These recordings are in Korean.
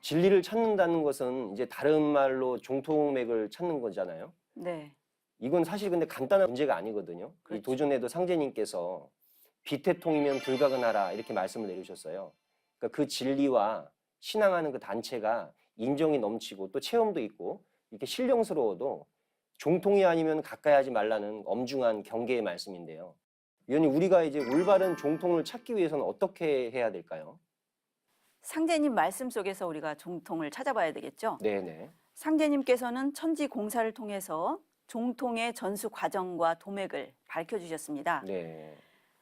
진리를 찾는다는 것은 이제 다른 말로 종통맥을 찾는 거잖아요. 네. 이건 사실 근데 간단한 문제가 아니거든요. 그렇죠. 이 도전에도 상제님께서 비태통이면 불가근하라 이렇게 말씀을 내주셨어요. 그러니까 그 진리와 신앙하는 그 단체가 인정이 넘치고 또 체험도 있고 이렇게 신령스러워도 종통이 아니면 가까이 하지 말라는 엄중한 경계의 말씀인데요. 위원님, 우리가 이제 올바른 종통을 찾기 위해서는 어떻게 해야 될까요? 상제님 말씀 속에서 우리가 종통을 찾아봐야 되겠죠. 네네. 상제님께서는 천지 공사를 통해서 종통의 전수 과정과 도맥을 밝혀주셨습니다. 네.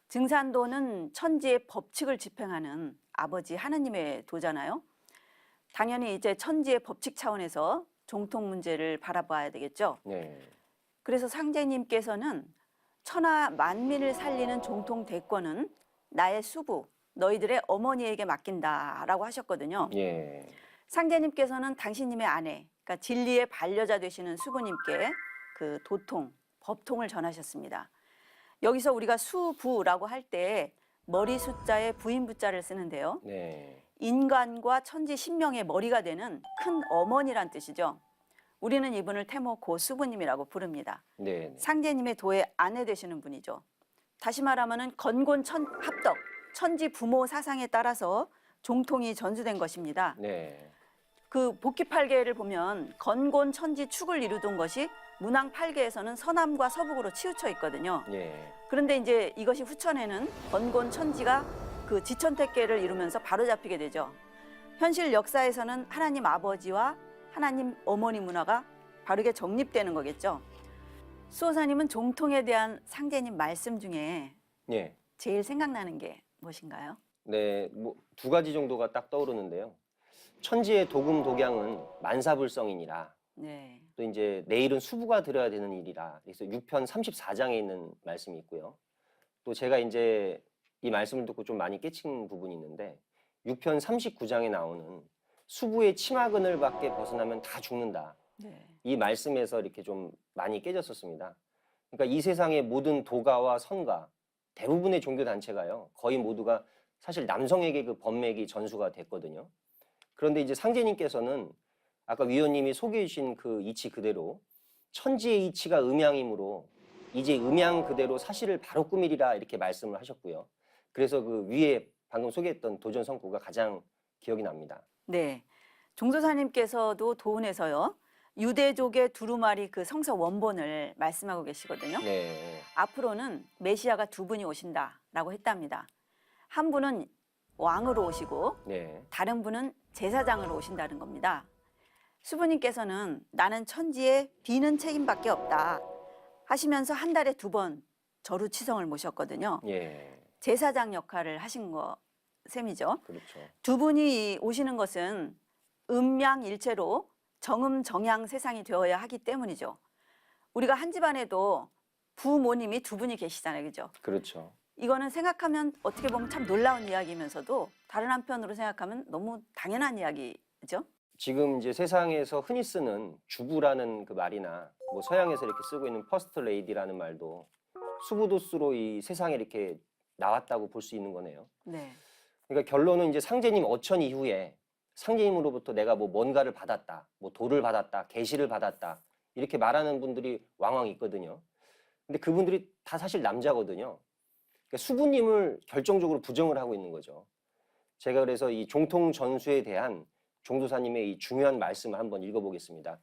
증산도는 천지의 법칙을 집행하는 아버지 하나님의 도잖아요. 당연히 이제 천지의 법칙 차원에서 종통 문제를 바라봐야 되겠죠. 네. 그래서 상제님께서는 천하 만민을 살리는 종통 대권은 나의 수부, 너희들의 어머니에게 맡긴다라고 하셨거든요. 예. 상제님께서는 당신님의 아내, 그러니까 진리의 반려자 되시는 수부님께 그 도통, 법통을 전하셨습니다. 여기서 우리가 수부라고 할 때 머리 숫자에 부인 부자를 쓰는데요. 네. 인간과 천지 신명의 머리가 되는 큰 어머니란 뜻이죠. 우리는 이분을 태모 고 수부님이라고 부릅니다. 네. 상제님의 도의 아내 되시는 분이죠. 다시 말하면은 건곤 합덕, 천지 부모 사상에 따라서 종통이 전수된 것입니다. 네. 그 복귀팔계를 보면 건곤 천지 축을 이루던 것이 문왕 8계에서는 서남과 서북으로 치우쳐 있거든요. 예. 그런데 이제 이것이 후천에는 건곤 천지가 그 지천택계를 이루면서 바로잡히게 되죠. 현실 역사에서는 하나님 아버지와 하나님 어머니 문화가 바르게 정립되는 거겠죠. 수호사님은 종통에 대한 상제님 말씀 중에 예. 제일 생각나는 게 무엇인가요? 네, 뭐 두 가지 정도가 딱 떠오르는데요. 천지의 도금 독양은 만사불성이니라. 네. 또 이제 내일은 수부가 들어야 되는 일이라. 그래서 6편 34장에 있는 말씀이 있고요. 또 제가 이제 이 말씀을 듣고 좀 많이 깨친 부분이 있는데 6편 39장에 나오는 수부의 치마그늘 밖에 벗어나면 다 죽는다. 네. 이 말씀에서 이렇게 좀 많이 깨졌었습니다. 그러니까 이 세상의 모든 도가와 선가, 대부분의 종교 단체가요, 거의 모두가 사실 남성에게 그 법맥이 전수가 됐거든요. 그런데 이제 상제님께서는 아까 위원님이 소개해 주신 그 이치 그대로 천지의 이치가 음양이므로 이제 음양 그대로 사실을 바로 꾸미리라 이렇게 말씀을 하셨고요. 그래서 그 위에 방금 소개했던 도전 성구가 가장 기억이 납니다. 네. 종도사님께서도 도운에서요, 유대족의 두루마리 그 성서 원본을 말씀하고 계시거든요. 네. 앞으로는 메시아가 두 분이 오신다라고 했답니다. 한 분은 왕으로 오시고 네. 다른 분은 제사장으로 오신다는 겁니다. 수부님께서는 나는 천지에 비는 책임밖에 없다 하시면서 한 달에 2번 절우치성을 모셨거든요. 예. 제사장 역할을 하신 거 셈이죠. 그렇죠. 두 분이 오시는 것은 음양일체로 정음정양 세상이 되어야 하기 때문이죠. 우리가 한 집안에도 부모님이 2분이 계시잖아요. 그죠? 그렇죠. 이거는 생각하면 어떻게 보면 참 놀라운 이야기이면서도 다른 한편으로 생각하면 너무 당연한 이야기죠. 지금 이제 세상에서 흔히 쓰는 주부라는 그 말이나 뭐 서양에서 이렇게 쓰고 있는 퍼스트 레이디라는 말도 수부도수로 이 세상에 이렇게 나왔다고 볼 수 있는 거네요. 네. 그러니까 결론은 이제 상제님 어천 이후에 상제님으로부터 내가 뭐 뭔가를 받았다, 뭐 도를 받았다, 계시를 받았다 이렇게 말하는 분들이 왕왕 있거든요. 근데 그분들이 다 사실 남자거든요. 그러니까 수부님을 결정적으로 부정을 하고 있는 거죠. 제가 그래서 이 종통 전수에 대한 종도사님의 이 중요한 말씀을 한번 읽어보겠습니다.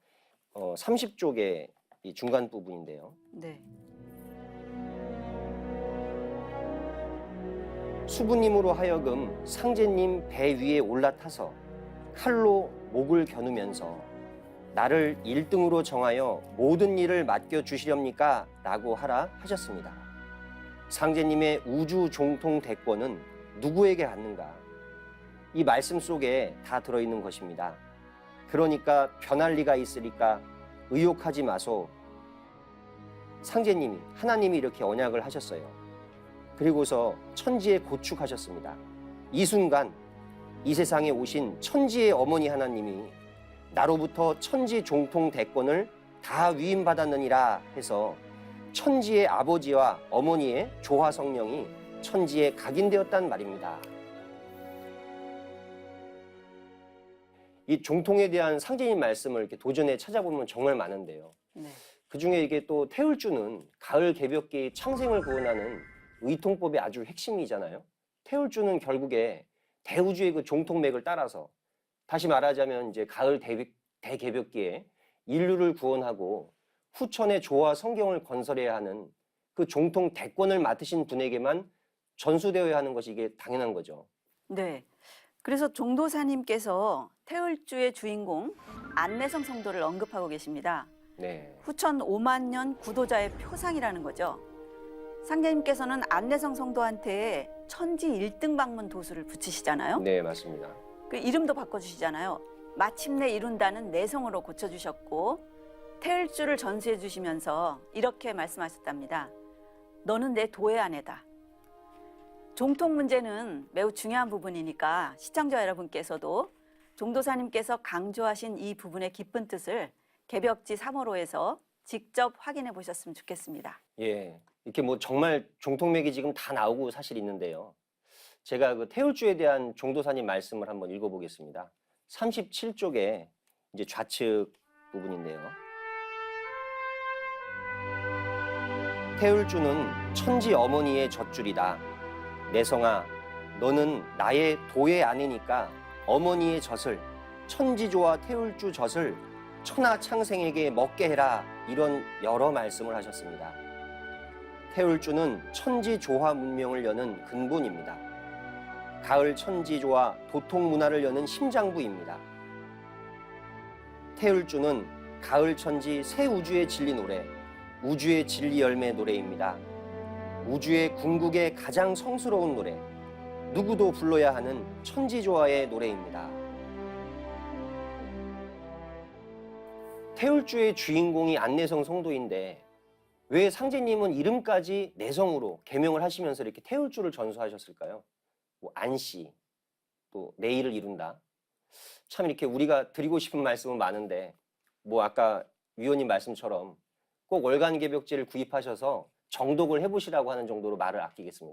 30쪽의 이 중간 부분인데요. 네. 수부님으로 하여금 상제님 배 위에 올라타서 칼로 목을 겨누면서 나를 1등으로 정하여 모든 일을 맡겨주시렵니까? 라고 하라 하셨습니다. 상제님의 우주 종통 대권은 누구에게 갔는가? 이 말씀 속에 다 들어있는 것입니다. 그러니까 변할 리가 있으리까 의욕하지 마소. 상제님이, 하나님이 이렇게 언약을 하셨어요. 그리고서 천지에 고축하셨습니다. 이 순간 이 세상에 오신 천지의 어머니 하나님이 나로부터 천지 종통 대권을 다 위임받았느니라 해서 천지의 아버지와 어머니의 조화 성령이 천지에 각인되었단 말입니다. 이 종통에 대한 상제님 말씀을 이렇게 도전에 찾아보면 정말 많은데요. 네. 그 중에 이게 또 태울주는 가을 개벽기의 창생을 구원하는 의통법의 아주 핵심이잖아요. 태울주는 결국에 대우주의 그 종통맥을 따라서 다시 말하자면 이제 가을 대개벽기에 인류를 구원하고 후천의 조와 성경을 건설해야 하는 그 종통 대권을 맡으신 분에게만 전수되어야 하는 것이 이게 당연한 거죠. 네. 그래서 종도사님께서 태울주의 주인공 안내성 성도를 언급하고 계십니다. 네. 후천 5만 년 구도자의 표상이라는 거죠. 상제님께서는 안내성 성도한테 천지 1등 방문 도수를 붙이시잖아요. 네, 맞습니다. 그 이름도 바꿔주시잖아요. 마침내 이룬다는 내성으로 고쳐주셨고 태울주를 전수해 주시면서 이렇게 말씀하셨답니다. 너는 내 도의 아내다. 종통 문제는 매우 중요한 부분이니까 시청자 여러분께서도 종도사님께서 강조하신 이 부분의 깊은 뜻을 개벽지 3호로에서 직접 확인해 보셨으면 좋겠습니다. 예. 이렇게 뭐 정말 종통맥이 지금 다 나오고 사실 있는데요. 제가 그 태울주에 대한 종도사님 말씀을 한번 읽어보겠습니다. 37쪽에 이제 좌측 부분인데요. 태울주는 천지 어머니의 젖줄이다. 내성아, 너는 나의 도의 아내니까 어머니의 젖을, 천지조와 태울주 젖을 천하 창생에게 먹게 해라. 이런 여러 말씀을 하셨습니다. 태울주는 천지조화 문명을 여는 근본입니다. 가을 천지조와 도통 문화를 여는 심장부입니다. 태울주는 가을 천지 새 우주의 진리 노래, 우주의 진리 열매 노래입니다. 우주의 궁극의 가장 성스러운 노래, 누구도 불러야 하는 천지조화의 노래입니다. 태울주의 주인공이 안내성 성도인데 왜 상제님은 이름까지 내성으로 개명을 하시면서 이렇게 태울주를 전수하셨을까요? 뭐 안씨, 또 내일을 이룬다. 참 이렇게 우리가 드리고 싶은 말씀은 많은데 뭐 아까 위원님 말씀처럼 꼭 월간개벽지를 구입하셔서 정독을 해보시라고 하는 정도로 말을 아끼겠습니다.